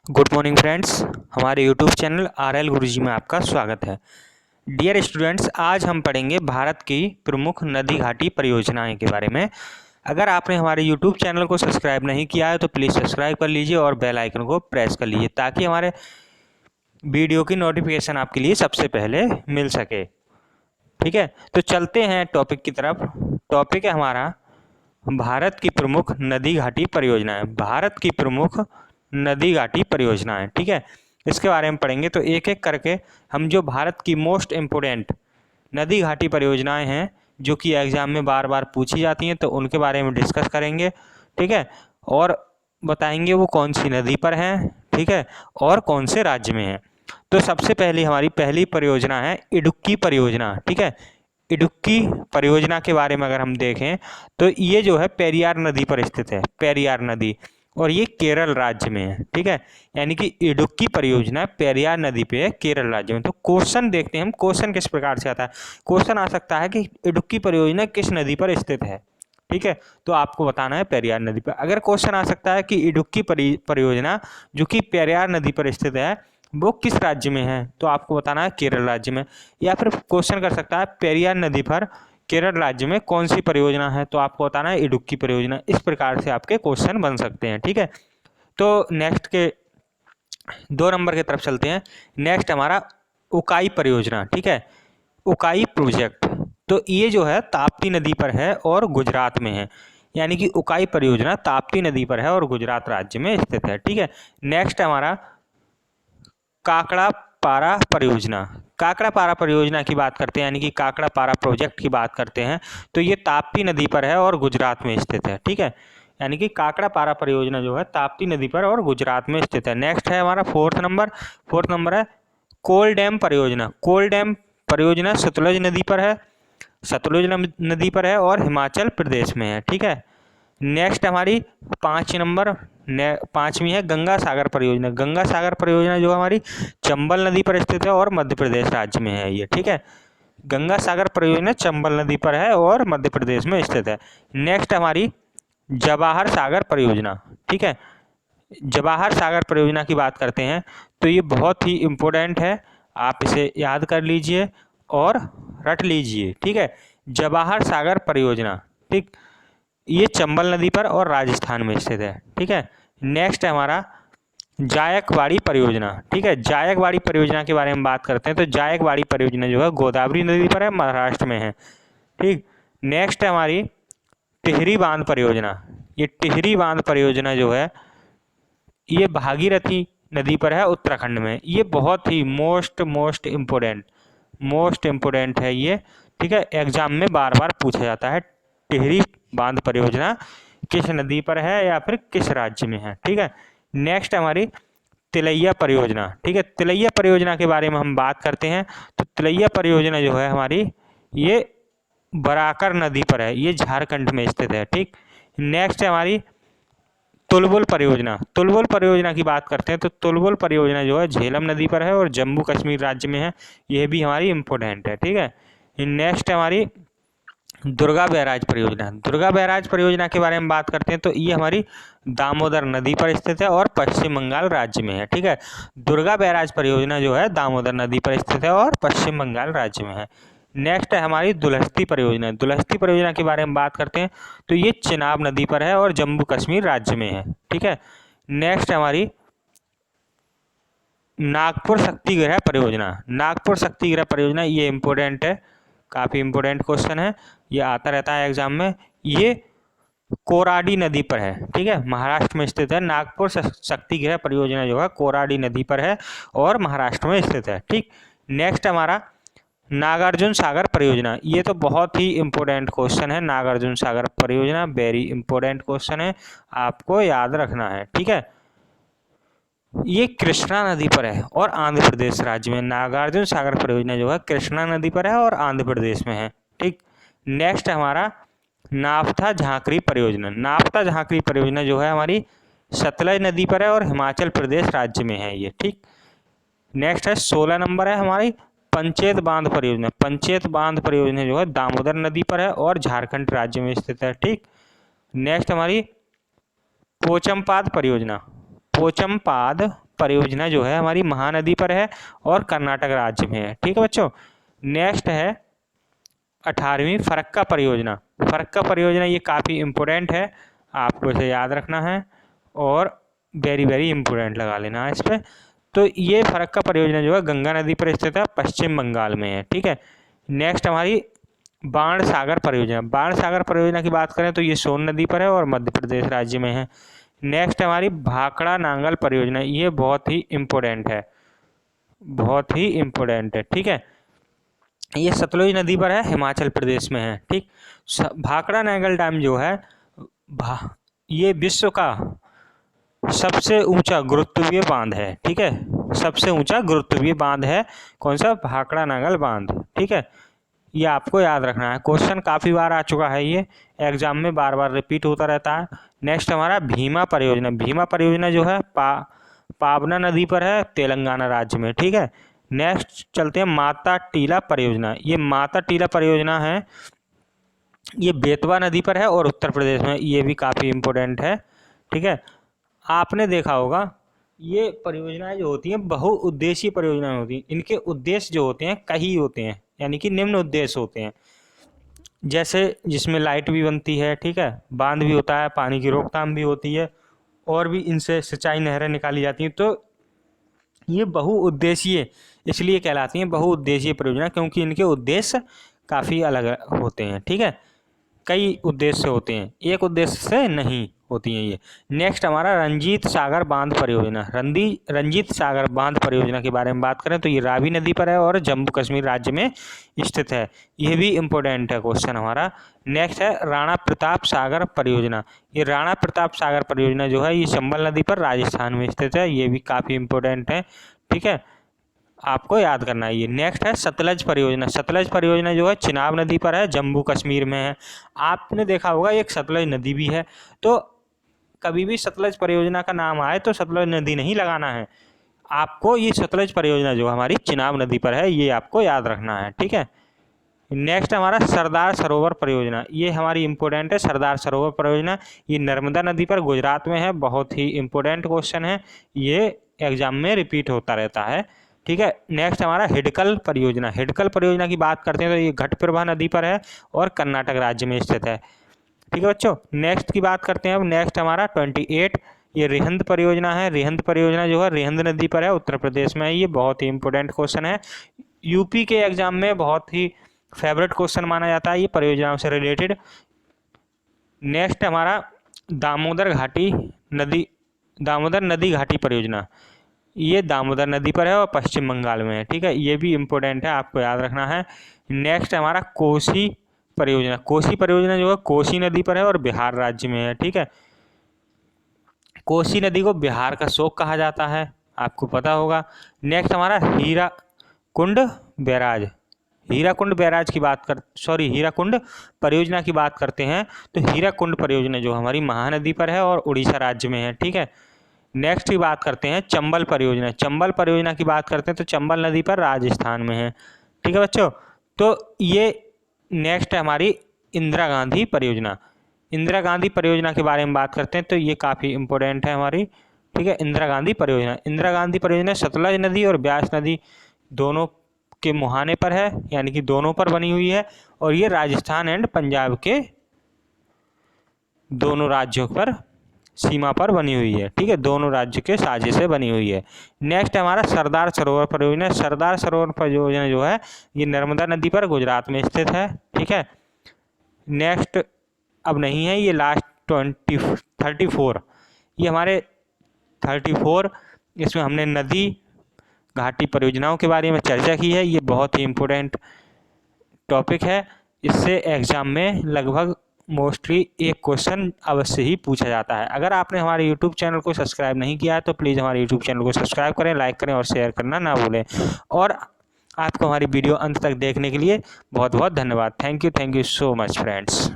Good morning friends, हमारे YouTube channel RL गुरुजी में आपका स्वागत है। डियर स्टूडेंट्स, आज हम पढ़ेंगे भारत की प्रमुख नदी घाटी परियोजनाएं के बारे में। अगर आपने हमारे यूट्यूब चैनल को सब्सक्राइब नहीं किया है तो प्लीज़ सब्सक्राइब कर लीजिए और बेल आइकन को प्रेस कर लीजिए ताकि हमारे वीडियो की नोटिफिकेशन आपके लिए सबसे पहले मिल सके। ठीक है, तो चलते हैं टॉपिक की तरफ। टॉपिक है हमारा भारत की प्रमुख नदी घाटी परियोजनाएं। भारत की प्रमुख नदी घाटी परियोजनाएं, ठीक है, इसके बारे में पढ़ेंगे। तो एक एक करके हम जो भारत की मोस्ट इम्पोर्टेंट नदी घाटी परियोजनाएं हैं जो कि एग्जाम में बार बार पूछी जाती हैं, तो उनके बारे में डिस्कस करेंगे। ठीक है, और बताएंगे वो कौन सी नदी पर हैं, ठीक है, और कौन से राज्य में हैं। तो सबसे पहले हमारी पहली परियोजना है इडुक्की परियोजना। ठीक है, इडुक्की परियोजना के बारे में अगर हम देखें तो ये जो है पेरियार नदी पर स्थित है, पेरियार नदी, और ये केरल राज्य में है। ठीक है, यानी कि इडुक्की परियोजना पेरियार नदी पे है, केरल राज्य में। तो क्वेश्चन देखते हैं हम, क्वेश्चन किस प्रकार से आता है। क्वेश्चन आ सकता है कि इडुक्की परियोजना किस नदी पर स्थित है। ठीक है, तो आपको बताना है पेरियार नदी पर। अगर क्वेश्चन आ सकता है कि इडुक्की परियोजना जो कि पेरियार नदी पर स्थित है वो किस राज्य में है, तो आपको बताना है केरल राज्य में। या फिर क्वेश्चन कर सकता है पेरियार नदी पर केरल राज्य में कौन सी परियोजना है, तो आपको बताना है इडुक्की परियोजना। इस प्रकार से आपके क्वेश्चन बन सकते हैं। ठीक है, तो नेक्स्ट के 2 नंबर की तरफ चलते हैं। नेक्स्ट हमारा उकाई परियोजना। ठीक है, उकाई प्रोजेक्ट, तो ये जो है ताप्ती नदी पर है और गुजरात में है। यानी कि उकाई परियोजना ताप्ती नदी पर है और गुजरात राज्य में स्थित है। ठीक है, नेक्स्ट हमारा काकड़ा पारा परियोजना। काकड़ा पारा परियोजना की बात करते हैं, यानी कि काकड़ा पारा प्रोजेक्ट की बात करते हैं, तो ये ताप्ती नदी पर है और गुजरात में स्थित है। ठीक है, यानी कि काकड़ा पारा परियोजना जो है ताप्ती नदी पर और गुजरात में स्थित है। नेक्स्ट है हमारा फोर्थ नंबर है कोल डैम परियोजना। कोल डैम परियोजना सतलुज नदी पर है, सतलुज नदी पर है और हिमाचल प्रदेश में है। ठीक है, नेक्स्ट हमारी 5वीं है गंगा सागर परियोजना। गंगा सागर परियोजना जो हमारी चंबल नदी पर स्थित है और मध्य प्रदेश राज्य में है ये। ठीक है, गंगा सागर परियोजना चंबल नदी पर है और मध्य प्रदेश में स्थित है। नेक्स्ट हमारी जवाहर सागर परियोजना। ठीक है, जवाहर सागर परियोजना की बात करते हैं तो ये बहुत ही इम्पोर्टेंट है, आप इसे याद कर लीजिए और रट लीजिए। ठीक है, जवाहर सागर परियोजना, ठीक, ये चंबल नदी पर और राजस्थान में स्थित है। ठीक है, नेक्स्ट है हमारा जायकवाड़ी परियोजना। ठीक है, जायकवाड़ी परियोजना के बारे में बात करते हैं तो जायकवाड़ी परियोजना जो है गोदावरी नदी पर है, महाराष्ट्र में है। ठीक, नेक्स्ट है हमारी टिहरी बांध परियोजना। ये टिहरी बांध परियोजना जो है ये भागीरथी नदी पर है, उत्तराखंड में। ये बहुत ही मोस्ट इम्पोर्टेंट है ये। ठीक है, एग्जाम में बार बार पूछा जाता है टिहरी बांध परियोजना किस नदी पर है या फिर किस राज्य में है। ठीक है, नेक्स्ट हमारी तिलैया परियोजना। ठीक है, तिलैया परियोजना के बारे में हम बात करते हैं तो तिलैया परियोजना जो है हमारी ये बराकर नदी पर है, ये झारखंड में स्थित है। ठीक, नेक्स्ट है हमारी तुलबुल परियोजना। तुलबुल परियोजना की बात करते हैं तो तुलबुल परियोजना जो है झेलम नदी पर है और जम्मू कश्मीर राज्य में है, यह भी हमारी इम्पोर्टेंट है। ठीक है, नेक्स्ट है हमारी दुर्गा बैराज परियोजना। दुर्गा बैराज परियोजना के बारे में बात करते हैं तो ये हमारी दामोदर नदी पर स्थित है और पश्चिम बंगाल राज्य में है। ठीक है, दुर्गा बैराज परियोजना जो है दामोदर नदी पर स्थित है और पश्चिम बंगाल राज्य में है। नेक्स्ट है हमारी दुलहस्ती परियोजना। दुलहस्ती परियोजना के बारे में बात करते हैं तो ये चिनाब नदी पर है और जम्मू कश्मीर राज्य में है। ठीक है, नेक्स्ट हमारी नागपुर शक्ति गृह परियोजना। नागपुर शक्ति गृह परियोजना ये इम्पोर्टेंट है, काफ़ी इम्पोर्टेंट क्वेश्चन है, ये आता रहता है एग्जाम में। ये कोराडी नदी पर है। ठीक है, महाराष्ट्र में स्थित है। नागपुर शक्ति गृह परियोजना जो है कोराडी नदी पर है और महाराष्ट्र में स्थित है। ठीक, नेक्स्ट हमारा नागार्जुन सागर परियोजना। ये तो बहुत ही इम्पोर्टेंट क्वेश्चन है, नागार्जुन सागर परियोजना वेरी इंपॉर्टेंट क्वेश्चन है, आपको याद रखना है। ठीक है, ये कृष्णा नदी पर है और आंध्र प्रदेश राज्य में। नागार्जुन सागर परियोजना जो है कृष्णा नदी पर है और आंध्र प्रदेश में है। ठीक, नेक्स्ट हमारा नाफ्था झांकरी परियोजना। नाफ्था झांकरी परियोजना जो है हमारी सतलज नदी पर है और हिमाचल प्रदेश राज्य में है ये। ठीक, नेक्स्ट है 16 नंबर है हमारी पंचेत बांध परियोजना। पंचेत बांध परियोजना जो है दामोदर नदी पर है और झारखंड राज्य में स्थित है। ठीक, नेक्स्ट हमारी पोचमपाद परियोजना। पोचमपाद परियोजना जो है हमारी महानदी पर है और कर्नाटक राज्य में है। ठीक है बच्चों। नेक्स्ट है 18वीं फरक्का परियोजना। फरक्का परियोजना ये काफ़ी इम्पोर्टेंट है, आपको इसे याद रखना है और वेरी वेरी इम्पोर्टेंट लगा लेना है इस पर। तो ये फरक्का परियोजना जो है गंगा नदी पर स्थित है, पश्चिम बंगाल में है। ठीक है। नेक्स्ट हमारी बाण सागर परियोजना। बाण सागर परियोजना की बात करें तो ये सोन नदी पर है और मध्य प्रदेश राज्य में है। नेक्स्ट हमारी भाखड़ा नांगल परियोजना, ये बहुत ही इम्पोर्टेंट है, बहुत ही इम्पोर्टेंट है। ठीक है। ये सतलुज नदी पर है, हिमाचल प्रदेश में है। ठीक। भाखड़ा नांगल डैम जो है ये विश्व का सबसे ऊंचा गुरुत्वीय बांध है। ठीक है। सबसे ऊंचा गुरुत्वीय बांध है कौन सा? भाखड़ा नांगल बांध। ठीक है। ये आपको याद रखना है, क्वेश्चन काफ़ी बार आ चुका है, ये एग्जाम में बार बार रिपीट होता रहता है। नेक्स्ट हमारा भीमा परियोजना। भीमा परियोजना जो है पावना नदी पर है, तेलंगाना राज्य में। ठीक है। नेक्स्ट चलते हैं माता टीला परियोजना। ये माता टीला परियोजना है, ये बेतवा नदी पर है और उत्तर प्रदेश में, ये भी काफ़ी इम्पोर्टेंट है। ठीक है। आपने देखा होगा ये परियोजनाएं जो होती हैं बहुउद्देशीय परियोजनाएं होती हैं, इनके उद्देश्य जो होते हैं कई होते हैं, यानी कि निम्न उद्देश्य होते हैं, जैसे जिसमें लाइट भी बनती है। ठीक है। बांध भी होता है, पानी की रोकथाम भी होती है और भी इनसे सिंचाई नहरें निकाली जाती हैं। तो ये बहुउद्देशीय इसलिए कहलाती हैं बहुउद्देशीय परियोजना, क्योंकि इनके उद्देश्य काफ़ी अलग होते हैं। ठीक है। कई उद्देश्य होते हैं, एक उद्देश्य से नहीं होती हैं ये। नेक्स्ट हमारा रंजीत सागर बांध परियोजना। रंजीत सागर बांध परियोजना के बारे में बात करें तो ये रावी नदी पर है और जम्मू कश्मीर राज्य में स्थित है। ये भी इम्पोर्टेंट है क्वेश्चन हमारा। नेक्स्ट है राणा प्रताप सागर परियोजना। ये राणा प्रताप सागर परियोजना जो है ये चंबल नदी पर राजस्थान में स्थित है, ये भी काफ़ी इम्पोर्टेंट है। ठीक है। आपको याद करना है ये। नेक्स्ट है सतलज परियोजना। सतलज परियोजना जो है चिनाब नदी पर है, जम्मू कश्मीर में है। आपने देखा होगा एक सतलज नदी भी है, तो कभी भी सतलज परियोजना का नाम आए तो सतलज नदी नहीं लगाना है आपको। ये सतलज परियोजना जो हमारी चिनाब नदी पर है, ये आपको याद रखना है। ठीक है। नेक्स्ट हमारा सरदार सरोवर परियोजना, ये हमारी इम्पोर्टेंट है। सरदार सरोवर परियोजना ये नर्मदा नदी पर गुजरात में है, बहुत ही इम्पोर्टेंट क्वेश्चन है, ये एग्जाम में रिपीट होता रहता है। ठीक है। नेक्स्ट हमारा हिडकल परियोजना। हिडकल परियोजना की बात करते हैं तो ये घटप्रभा नदी पर है और कर्नाटक राज्य में स्थित है। ठीक है बच्चों। नेक्स्ट की बात करते हैं अब। नेक्स्ट हमारा 28 ये रिहंद परियोजना है। रिहंद परियोजना जो है रिहंद नदी पर है, उत्तर प्रदेश में है। ये बहुत ही इंपॉर्टेंट क्वेश्चन है, यूपी के एग्जाम में बहुत ही फेवरेट क्वेश्चन माना जाता है ये परियोजनाओं से रिलेटेड। नेक्स्ट हमारा दामोदर नदी घाटी परियोजना। ये दामोदर नदी पर है और पश्चिम बंगाल में है। ठीक है। ये भी इम्पोर्टेंट है, आपको याद रखना है। नेक्स्ट हमारा कोसी परियोजना। कोसी परियोजना जो है कोसी नदी पर है और बिहार राज्य में है। ठीक है। कोसी नदी को बिहार का शोक कहा जाता है, आपको पता होगा। नेक्स्ट हमारा हीराकुंड परियोजना की बात करते हैं तो हीराकुंड परियोजना जो हमारी महानदी पर है और उड़ीसा राज्य में है। ठीक है। नेक्स्ट की बात करते हैं चंबल परियोजना। चंबल परियोजना की बात करते हैं तो चंबल नदी पर राजस्थान में है। ठीक है बच्चों। तो ये नेक्स्ट है हमारी इंदिरा गांधी परियोजना। इंदिरा गांधी परियोजना के बारे में बात करते हैं तो ये काफ़ी इम्पोर्टेंट है हमारी। ठीक है। इंदिरा गांधी परियोजना सतलज नदी और ब्यास नदी दोनों के मुहाने पर है, यानी कि दोनों पर बनी हुई है और ये राजस्थान एंड पंजाब के दोनों राज्यों पर सीमा पर बनी हुई है। ठीक है। दोनों राज्य के साझे से बनी हुई है। नेक्स्ट हमारा सरदार सरोवर परियोजना। सरदार सरोवर परियोजना जो है ये नर्मदा नदी पर गुजरात में स्थित है। ठीक है। नेक्स्ट अब नहीं है, ये लास्ट 34 ये हमारे 34 इसमें हमने नदी घाटी परियोजनाओं के बारे में चर्चा की है। ये बहुत ही इम्पोर्टेंट टॉपिक है, इससे एग्जाम में लगभग मोस्टली एक क्वेश्चन अवश्य ही पूछा जाता है। अगर आपने हमारे यूट्यूब चैनल को सब्सक्राइब नहीं किया है तो प्लीज़ हमारे यूट्यूब चैनल को सब्सक्राइब करें, लाइक करें और शेयर करना ना भूलें। और आपको हमारी वीडियो अंत तक देखने के लिए बहुत बहुत धन्यवाद। Thank you so much friends.